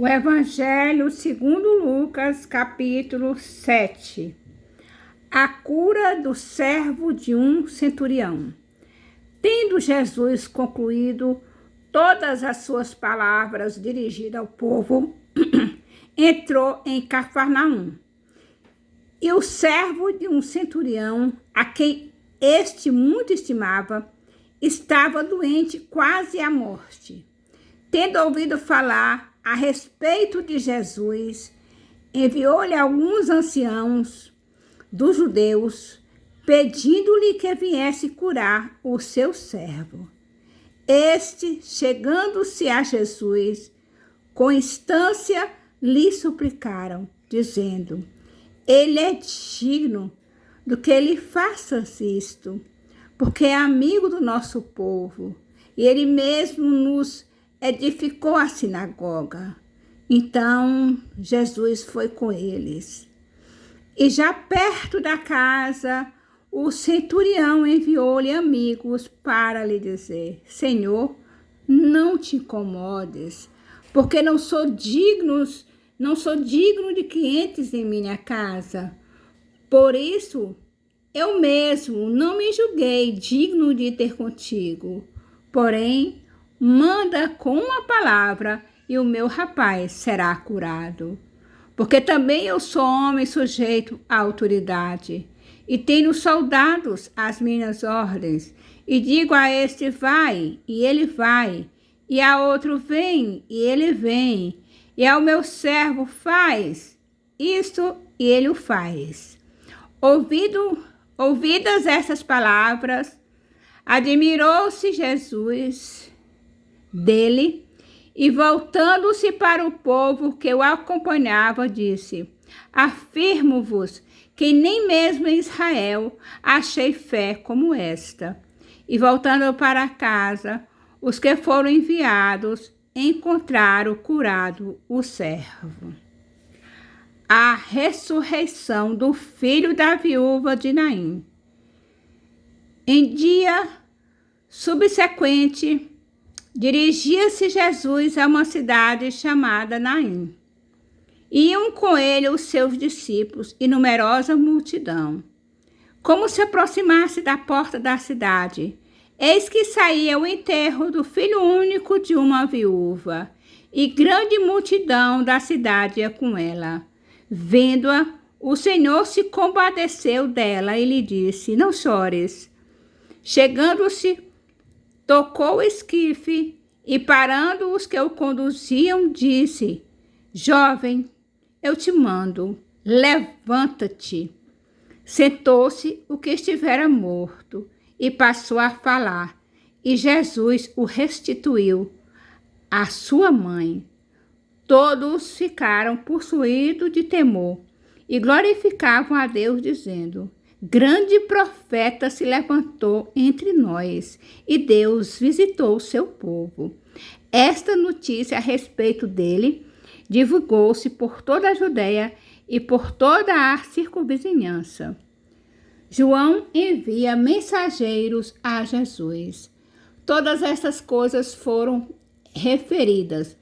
O Evangelho segundo Lucas, capítulo 7. A cura do servo de um centurião. Tendo Jesus concluído todas as suas palavras dirigidas ao povo, entrou em Cafarnaum. E o servo de um centurião, a quem este muito estimava, estava doente quase à morte. Tendo ouvido falar a respeito de Jesus, enviou-lhe alguns anciãos dos judeus, pedindo-lhe que viesse curar o seu servo. Este, chegando-se a Jesus, com instância lhe suplicaram, dizendo: ele é digno do que lhe faças isto, porque é amigo do nosso povo, e ele mesmo nos edificou a sinagoga. Então Jesus foi com eles. E já perto da casa, o centurião enviou-lhe amigos para lhe dizer: Senhor, não te incomodes, porque não sou digno de que entres em minha casa. Por isso, eu mesmo não me julguei digno de ter contigo. Porém, manda com uma palavra e o meu rapaz será curado. Porque também eu sou homem sujeito à autoridade e tenho soldados às minhas ordens. E digo a este: vai, e ele vai. E a outro: vem, e ele vem. E ao meu servo: faz isto, e ele o faz. Ouvidas essas palavras, admirou-se Jesus dele, e voltando-se para o povo que o acompanhava, disse: afirmo-vos que nem mesmo em Israel achei fé como esta. E voltando para casa, os que foram enviados encontraram curado o servo. A ressurreição do filho da viúva de Naim. Em dia subsequente, dirigia-se Jesus a uma cidade chamada Naim. Iam com ele os seus discípulos e numerosa multidão. Como se aproximasse da porta da cidade, eis que saía o enterro do filho único de uma viúva, e grande multidão da cidade ia com ela. Vendo-a, o Senhor se compadeceu dela e lhe disse: não chores. Chegando-se, tocou o esquife e, parando os que o conduziam, disse: jovem, eu te mando, levanta-te. Sentou-se o que estivera morto e passou a falar, e Jesus o restituiu à sua mãe. Todos ficaram possuídos de temor e glorificavam a Deus, dizendo: grande profeta se levantou entre nós, e Deus visitou o seu povo. Esta notícia a respeito dele divulgou-se por toda a Judeia e por toda a circunvizinhança. João envia mensageiros a Jesus. Todas essas coisas foram referidas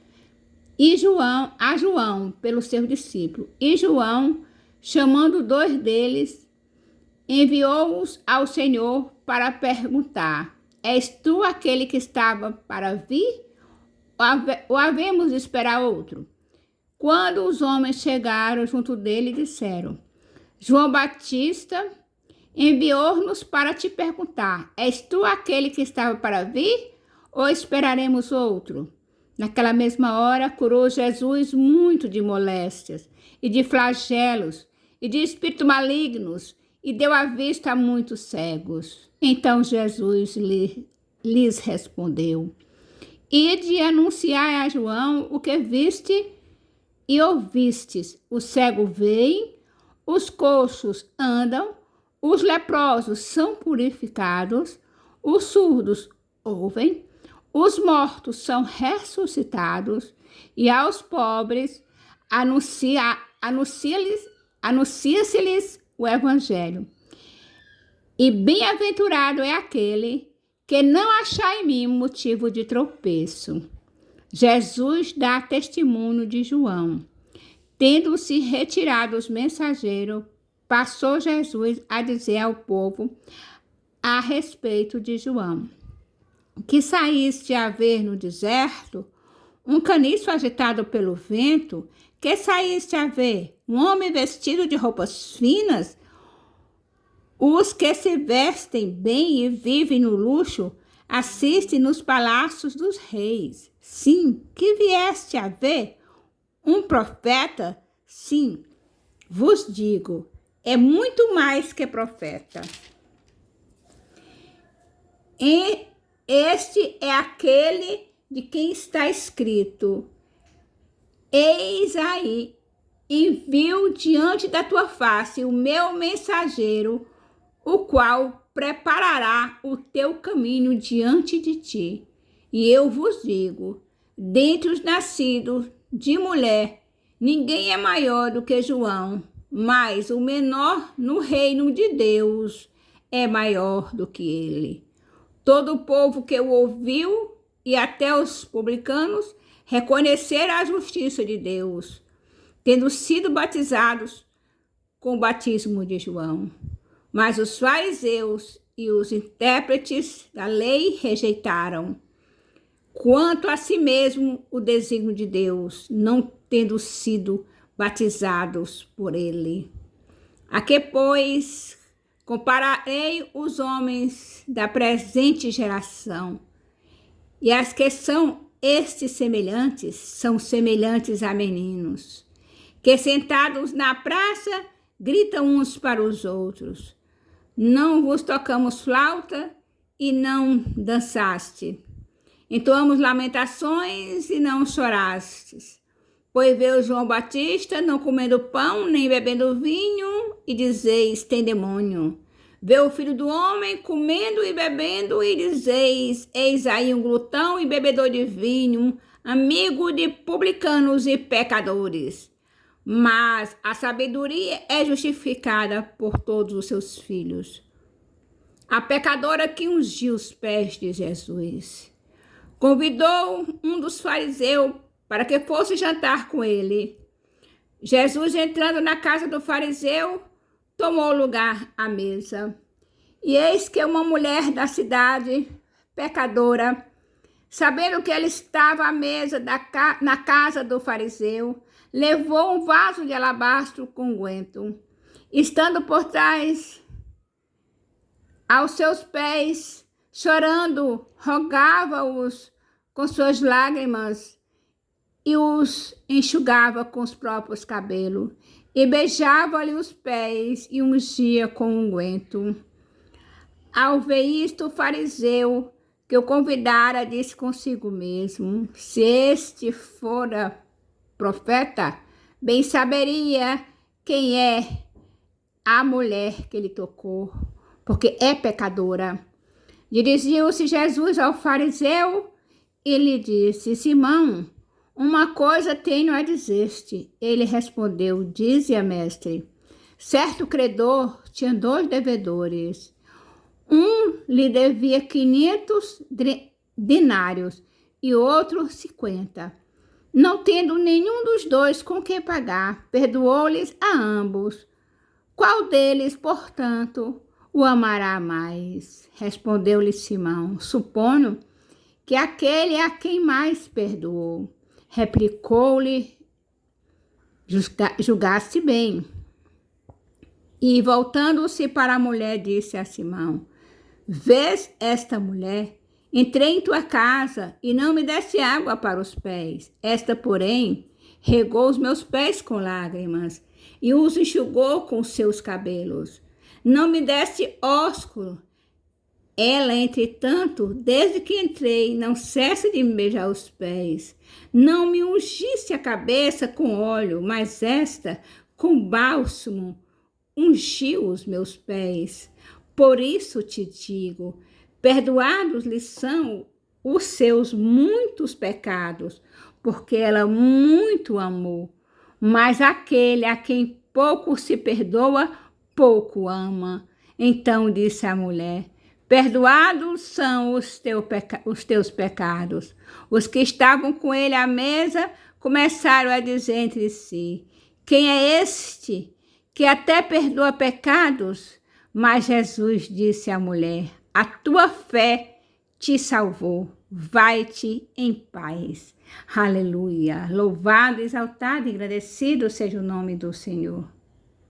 a João pelo seu discípulo. E João, chamando 2 deles, enviou-os ao Senhor para perguntar: és tu aquele que estava para vir? Ou havemos de esperar outro? Quando os homens chegaram junto dele, disseram: João Batista enviou-nos para te perguntar: és tu aquele que estava para vir? Ou esperaremos outro? Naquela mesma hora, curou Jesus muito de moléstias, e de flagelos, e de espíritos malignos, e deu a vista a muitos cegos. Então Jesus lhes respondeu: ide anunciar a João o que viste e ouvistes: o cego vê, os coxos andam, os leprosos são purificados, os surdos ouvem, os mortos são ressuscitados, e aos pobres anuncia-se-lhes o Evangelho. E bem-aventurado é aquele que não achar em mim motivo de tropeço. Jesus dá testemunho de João. Tendo-se retirado os mensageiros, passou Jesus a dizer ao povo a respeito de João: que saíste a ver no deserto um caniço agitado pelo vento, que saíste a ver um homem vestido de roupas finas. Os que se vestem bem e vivem no luxo assistem nos palácios dos reis. Sim, que vieste a ver um profeta? Sim, vos digo, é muito mais que profeta. E este é aquele de quem está escrito: eis aí, envio diante da tua face o meu mensageiro, o qual preparará o teu caminho diante de ti. E eu vos digo, dentre os nascidos de mulher, ninguém é maior do que João, mas o menor no reino de Deus é maior do que ele. Todo o povo que o ouviu, e até os publicanos, reconheceram a justiça de Deus, tendo sido batizados com o batismo de João. Mas os fariseus e os intérpretes da lei rejeitaram, quanto a si mesmo, o desígnio de Deus, não tendo sido batizados por ele. A que, pois, compararei os homens da presente geração? E as que são estes semelhantes, são semelhantes a meninos, que sentados na praça gritam uns para os outros: não vos tocamos flauta e não dançaste. Entoamos lamentações e não chorastes. Pois veio João Batista não comendo pão nem bebendo vinho, e dizeis: tem demônio. Vê o Filho do Homem comendo e bebendo, e dizeis: eis aí um glutão e bebedor de vinho, amigo de publicanos e pecadores. Mas a sabedoria é justificada por todos os seus filhos. A pecadora que ungiu os pés de Jesus convidou um dos fariseus para que fosse jantar com ele. Jesus, entrando na casa do fariseu, tomou lugar à mesa. E eis que uma mulher da cidade, pecadora, sabendo que ele estava à mesa na casa do fariseu, levou um vaso de alabastro com unguento. Estando por trás aos seus pés, chorando, rogava-os com suas lágrimas e os enxugava com os próprios cabelos, e beijava-lhe os pés e ungia com unguento. Ao ver isto, o fariseu que o convidara disse consigo mesmo: se este fora profeta, bem saberia quem é a mulher que lhe tocou, porque é pecadora. Dirigiu-se Jesus ao fariseu e lhe disse: Simão, uma coisa tenho a dizer-te. Ele respondeu: dize-a, mestre. Certo credor tinha 2 devedores. Um lhe devia 500 denários e outro 50. Não tendo nenhum dos 2 com que pagar, perdoou-lhes a ambos. Qual deles, portanto, o amará mais? Respondeu-lhe Simão: suponho que aquele a quem mais perdoou. Replicou-lhe: julgaste bem. E voltando-se para a mulher, disse a Simão: vês esta mulher? Entrei em tua casa e não me deste água para os pés. Esta, porém, regou os meus pés com lágrimas e os enxugou com seus cabelos. Não me deste ósculo. Ela, entretanto, desde que entrei, não cessa de me beijar os pés. Não me ungiste a cabeça com óleo, mas esta, com bálsamo, ungiu os meus pés. Por isso te digo, perdoados lhe são os seus muitos pecados, porque ela muito amou. Mas aquele a quem pouco se perdoa, pouco ama. Então disse a mulher: Perdoados são os teus pecados. Os que estavam com ele à mesa começaram a dizer entre si: quem é este que até perdoa pecados? Mas Jesus disse à mulher: a tua fé te salvou. Vai-te em paz. Aleluia. Louvado, exaltado e agradecido seja o nome do Senhor.